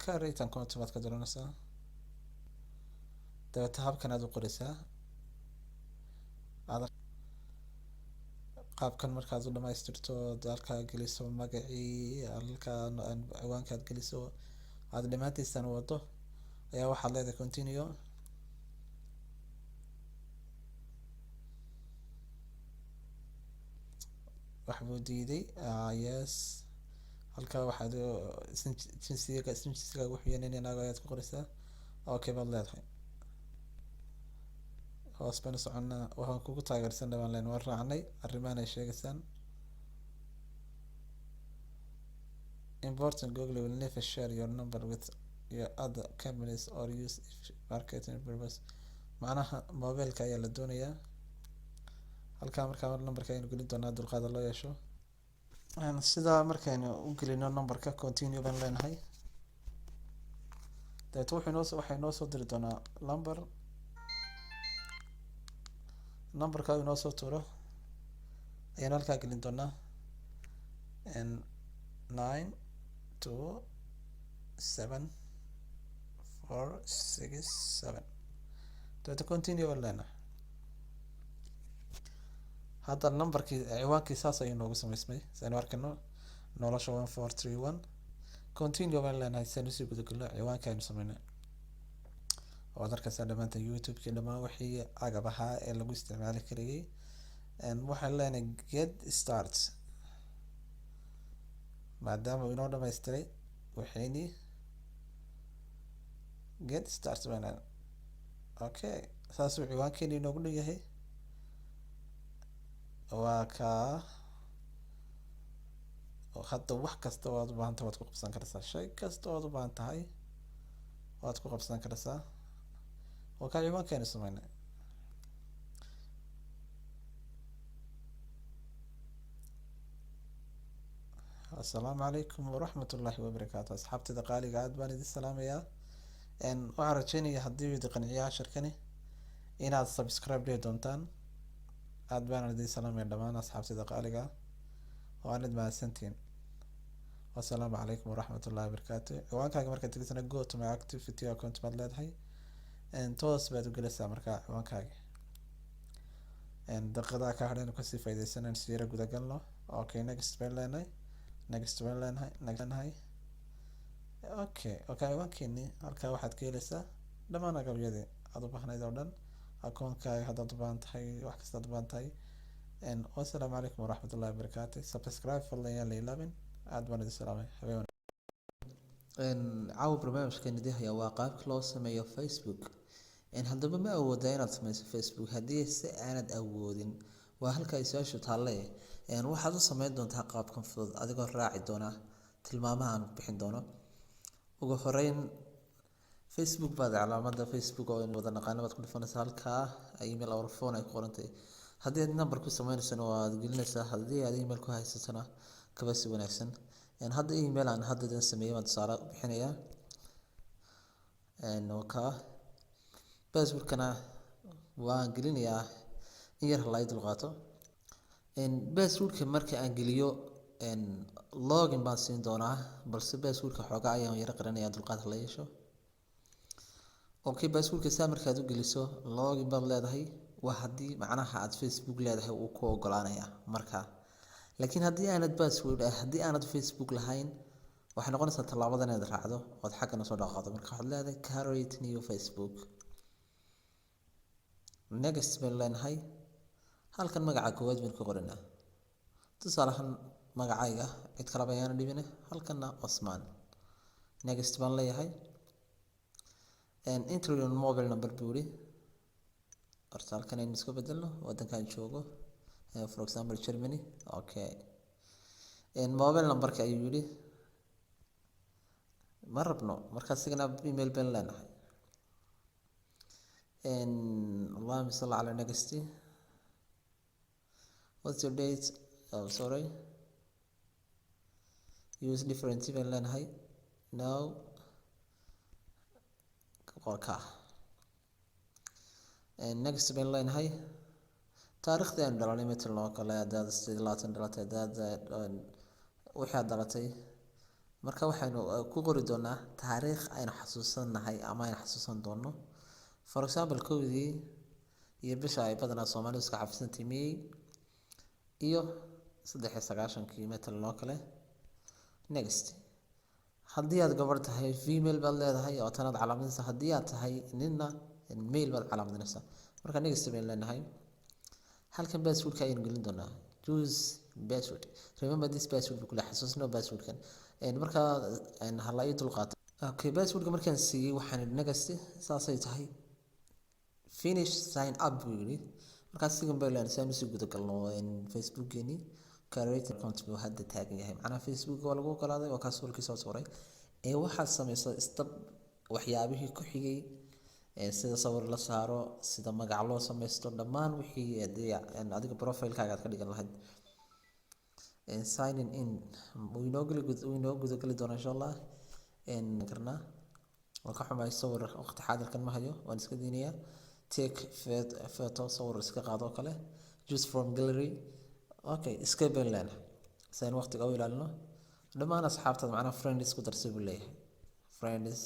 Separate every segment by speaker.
Speaker 1: create account baad ka dooranaysaa dabeeta habkan aad u qoraysaa aad qaabkan markaad u dhamaystirto halkaa geliso magacii halkaa ciwaanka aad geliso aad dhamaantiisana wado ayaa waxaad leedahay continue waxbuu diiday yes halkaa waxaad jinsiga wuxuu yahay nin inaaga ayaad ku qoraysaa okay baad leedahay hoos baan u soconnaa waxaan kugu taageersan dhawaan leen waan raacnay arrimahan ay sheegaysaan important Google will never share your number with your other companies or use if marketing purpose macnaha mobileka ayaa la doonayaa halkaa markaa numberka aynu gelin doonaa dulqaada loo yeesho sidaa markaynu u gelino numberka continue baan leenahay dabeeta waxay noo soo diri doonaa numberka inoo soo tuuro ayaan halkaa gelin doonaa 927 dabeeta continue baan leenahay hadda numberkii ciwaankii saas ayuu noogu samaysmay saynu arkayno nolosha 1431 continue baan leenahay saynu sii gudagalno ciwaanka aynu samaynay waad arkaysaa dhamaanta youtube-kii dhamaan wixii agab ahaa ee lagu isticmaali karayay waxaan leenahay get start maadaama uu inoo dhamaystiray waxayni get start baan okay saasuu ciwaankeeni inoogu dhan yahay waa kaa hadda wax kasta waad u baahan tahay waad ku qabsan karaysaa shay kasta waad u baahan tahay waad ku qabsan karaysaa waa kaa ciwaankeenu samaynay assalaamu calaykum waraxmatullaahi wabarakaatu asxaabtida qaaliga aad baan idin salaamayaa waxaan rajeynayaa haddii uu idin qanciyo casharkani inaad subscribe dhihi doontaan aad baan idin salaamaya dhammaan asxaabtida qaaliga waan id mahadsantiin wassalaamu calaykum waraxmatullaahi wabarakaatu ciwaankaaga markaad tegisana go to my activity account baad leedahay toos baad u gelaysaa markaa ciwaankaaga daqiiqadaha ka hadhaynu kasii faa'iidaysanayno si yara gudagalno okay next baan leenahay okay ciwaankeeni halkaa waxaad ka helaysaa dhammaan agabyadii aad u baahnayd oo dhan akoonkaaga haddaad u baahan tahay wax kasta aad u baahan tahay wassalaamu calaykum waraxmatullaahi wabarakaatu subscribe fadlan yaan la ilaabin aad baan idin salaamay habeen caawa barnaamijkan idin hayaa waa qaabka loo sameeyo Facebook haddaba ma awoodaa inaad sameyso Facebook haddii si aanad awoodin waa halka ay su-aashu taalle waxaad u sameyn doontaa qaabkan fudud adigoo raaci doona tilmaamaha aan bixin doono ugu horeyn Facebook baad calaamada Facebook oo in wada naqaano baad ku dhufanaysaa halkaa email or phone ay ku qorantay haddii aad number ku sameynaysana waad gelinaysaa haddii aad email ku haysatana kaba si wanaagsan hadda email aan hadda sameeyay waan tusaale bixinayaa okay passwordkana waan gelinayaa in yar la dulqaato passwordka marka aan geliyo login baan siin doonaa balse passwordka xoogaa ayaan yara qarinayaa dulqaad la yeesho okay passwordka saa markaad u geliso login baad leedahay waa haddii macnaha aad Facebook leedahay uu ku ogolaanaya markaa laakiin haddii aanad Facebook lahayn waxay noqonaysaa tallaabadan inaad raacdo ood xaggana soo dhaqaaqdo marka waxaad leedahay create new Facebook next baan leenahay halkan magaca koowaad baan ku qoranaa tusaale ahaan magacayga cid kale bayaan dhibine halkanna Osman next baan leeyahay enter your mobile number buuri horta halkan aynu isku bedelno wadankan joogo for example Germany okay mobile numberka ayuu yidhi ma rabno markaa sigana email baan leenahay Allahumma salli ala next what's your date sorry use different baan leenahay now qorka next baan leenahay taariikhda aan dhalanay metel noo kale hadaad 27 dhalatay hadaad wixii aad dhalatay marka waxaynu ku qori doonaa taariikh aynu xasuusanahay ama aynu xasuusan doono. For example, kowdii iyo bisha ay badanaa Soomaalidu iska xafisantii May iyo 93 matalan oo kale. Next, haddii aad gabar tahay female baad leedahay oo tanaad calaamadinaysa, haddii aad tahay ninna male baad calaamadinaysa. marka next baynu leenahay. halkan passwordka ayaynu gelin doonaa. Choose password. Remember this password kula xasuusno passwordkan. marka hala ii dulqaato. Okay, passwordka markaan siiyay waxaan next saasay tahay. Finish sign up buu yiri. markaas sigan bay leeyahay saynu si guda galno Facebook-geeni create account buu hadda taagan yahay. macnaha Facebook waa lagu qalaaday waa kaas walkii soo saaray. waxaad sameysay step waxyaabihii ku xigay sida sawir la saaro, sida magac loo sameysto, dhammaan wixii adiga profile-kaaga aad ka dhigan lahayd. Signing in inoo guda gali doona insha Allah. karna waa ka xumahay sawir waqti xaadirkan ma hayo, waan iska diinayaa. Take photo sawir iska qaado kale. Choose from gallery. Okay, iska beelan sayn waqtiga u ilaalino. dhammaan asxaabtada macnaha friends ku darsi buu leeyahay. Friends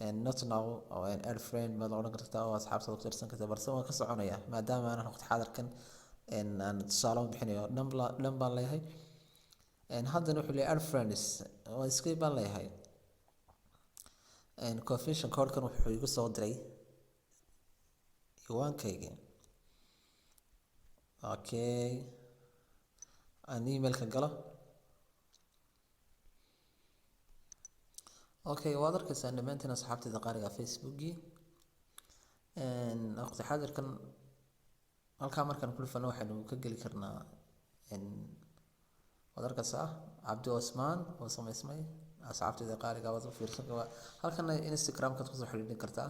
Speaker 1: and not now or an add friend ma oran kartaa oo asxaabtada ku darsan kartaa, balse waan ka soconaya maadaama aan waqti xaadirkan aan tusaale u bixinayo dhan baan leeyahay. haddana wuxuu leeyahay add friends oo iska baan leeyahay. confirmation code-kan wuxuu igu soo diray ciwaankayga. Okay, aan email-ka galo. Okay, waad arkaysaa dhammaantiin asxaabtayda qaariga Facebook-gii. waqti xaadirkan halkaa markaan ku dhufano waxaynu ka geli karnaa waad arkaysaa Cabdi Osmaan oo samaysmay asxaabtayda qaariga waad u fiirsan kartaa. halkan Instagram-ka ku soo xiriirin kartaa.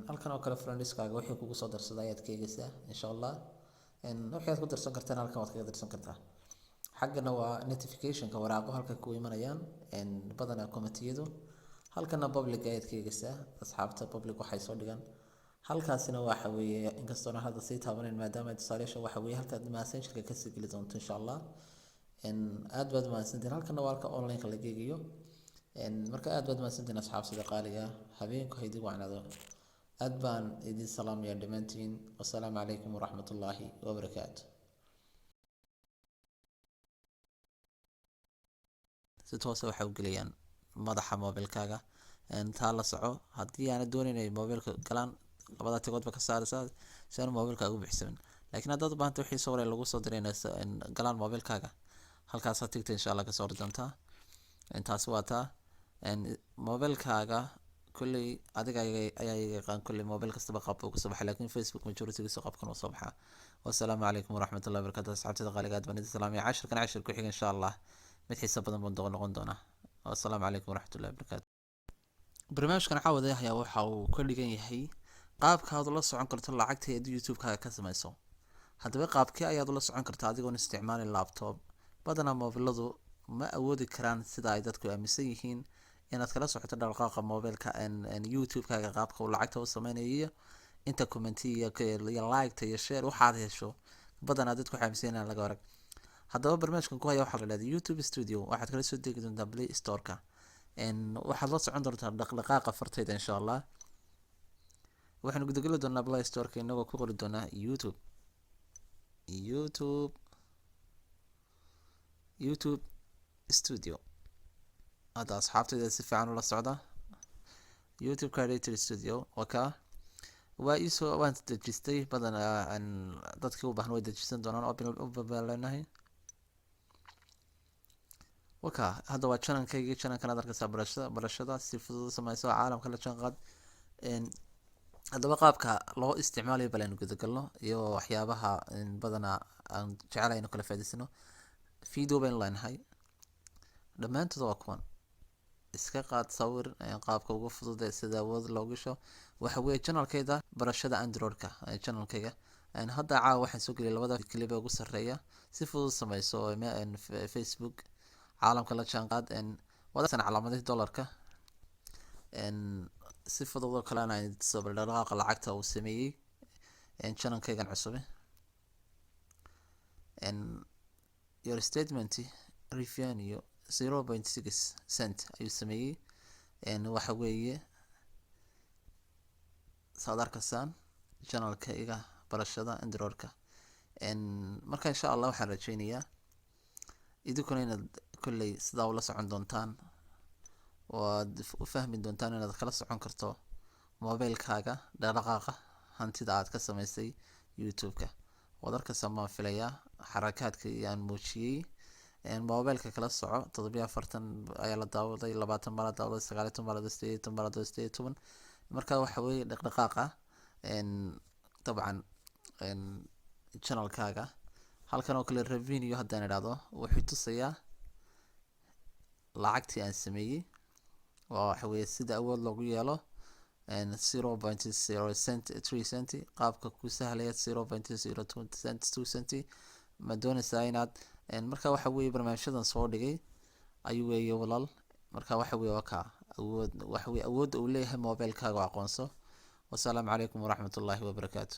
Speaker 1: halkan oo kale friends-kaaga wixii kugu soo darsaday ayaad ka eegaysaa insha Allah. waxaad ku darsan kartaan halkan waad kaga darsan kartaa. xaggana waa notification-ka waraaqo halka ku imanayaan badanaa commentiyadu. halkana public ayaad ka eegaysaa asxaabta public waxay soo dhigaan. halkaasina waxa weeye inkastoo aan hadda sii taabanayn maadaama tusaaleyaasha waxa weeye halka messenger-ka ka sii geli doonto insha Allah. aad baad mahadsantiin. halkana waa halka online-ka la geegayo. marka aad baad mahadsantiin asxaabta qaaliga. habeenku haydigu wacnaado. aad baan idin salaamayaa dhammaantiin. wassalaamu calaykum waraxmatullaahi wabarakaatu. si toos ah waxa u gelayaan madaxa mobilkaaga. taa la soco haddii aanad doonayn inay mobilka galaan labada tigoodba ka saaraysaa si aan mobilkaaga u bixsamin. laakiin haddaad u baahanta wixii sawir lagu soo diray galaan mobilkaaga halkaas aad tigta insha Allah ka soo doontaa. intaas waa taa mobilkaaga kulli adiga ayaa yaqaan kulli mobil kastaba qaab uu ku soo baxay, laakiin Facebook majority-giisa qaabkan uu soo baxaa. wassalaamu calaykum waraxmatullaahi wabarakaatu. asxaabtayda qaaliga aad baan idin salaamaya. cashir ku xiga insha Allah mid xiiso badan buu noqon doonaa. wassalaamu calaykum waraxmatullaahi wabarakaatu. barnaamijkan caawada ayaa waxa uu ka dhigan yahay qaabka aad ula socon karto lacagta ee YouTube-kaaga ka samayso. haddaba qaabkee ayaad ula socon kartaa adigoon isticmaalin laptop? badanaa mobiladu ma awoodi karaan sida ay dadku aaminsan yihiin inaad kala socoto dhaqdhaqaaqa mobilka YouTube-kaaga qaabka uu lacagta u sameynayo, inta commentiga iyo like-ta iyo share waxaad hesho badanaa dadku aaminsan inaan laga warag. haddaba barnaamijkan ku haya waxaa la yiraahdaa YouTube Studio. waxaad kala soo degi doontaa Play Store-ka. waxaad la socon doontaa dhaqdhaqaaqa fartayda insha Allah. waxaan guda gali doonaa Play Store-ka inagoo ku qori doonaa YouTube Studio. هذا أصحابتي إذا سفي عنه للصعدة يوتيوب كريتر ستوديو وكا ويسو وانت تجستي بدنا عن ضدك وبحنا ويد تجستن دونان أوبن بالنهي وكا هذا هو channel كي channel كان درك برشة سيف سما يسوى عالم كله شنقد إن هذا بقابك لو استعمالي بلانو كذا كله يو أحيابها إن بدنا عن جعله إنه كله فائدة سنو في دو بين لاين هاي لما أنت تواكون iska qaad sawir qaabka ugu fudud ee sida awood loogu sho waxa weeye channelkayda barashada Android-ka channelkayga hadda waxaan soo geliyay labada clip ee ugu sareeya si fudud samayso Facebook caalamka la jaanqaad wadasan calaamadii dollarka si fudud oo kale aan soo dhaqaaqa lacagta uu sameeyay channelkaygan cusub your statement review 0.6 cent ayuu sameeyey. waxa weeye saad arkaysaan channelka iga barashada Android-ka. marka insha Allah waxaan rajeynayaa idinkuna inaad kolley sidaa ula socon doontaan oo aad u fahmi doontaan inaad kala socon karto mobilkaaga dhaqdhaqaaqa hantida aad ka samaysay YouTube-ka. waad arkaysaa maan filayaa xarakaadka aan muujiyey. mobilka kala soco 740 ayaa la daawaday, 20 baa la daawaday, 19 baa la daawaday, 18 baa la daawaday, 18. marka waxa weeye dhaqdhaqaaqa dabcan channelkaaga halkan oo kale revenue haddaan idhaahdo wuxuu tusayaa lacagtii aan sameeyey. waxa weeye sida awood loogu yeelo 0.03 cent qaabka ku sahlaya 0.02 cent ma doonaysaa inaad marka waxa weeye barnaamijyadan soo dhigay ayuu weeye walaal. marka waxa weeye waa ka awood waxa weeye awoodda uu leeyahay mobilkaaga aqoonso. wassalaamu calaykum waraxmatullaahi wabarakaatuh.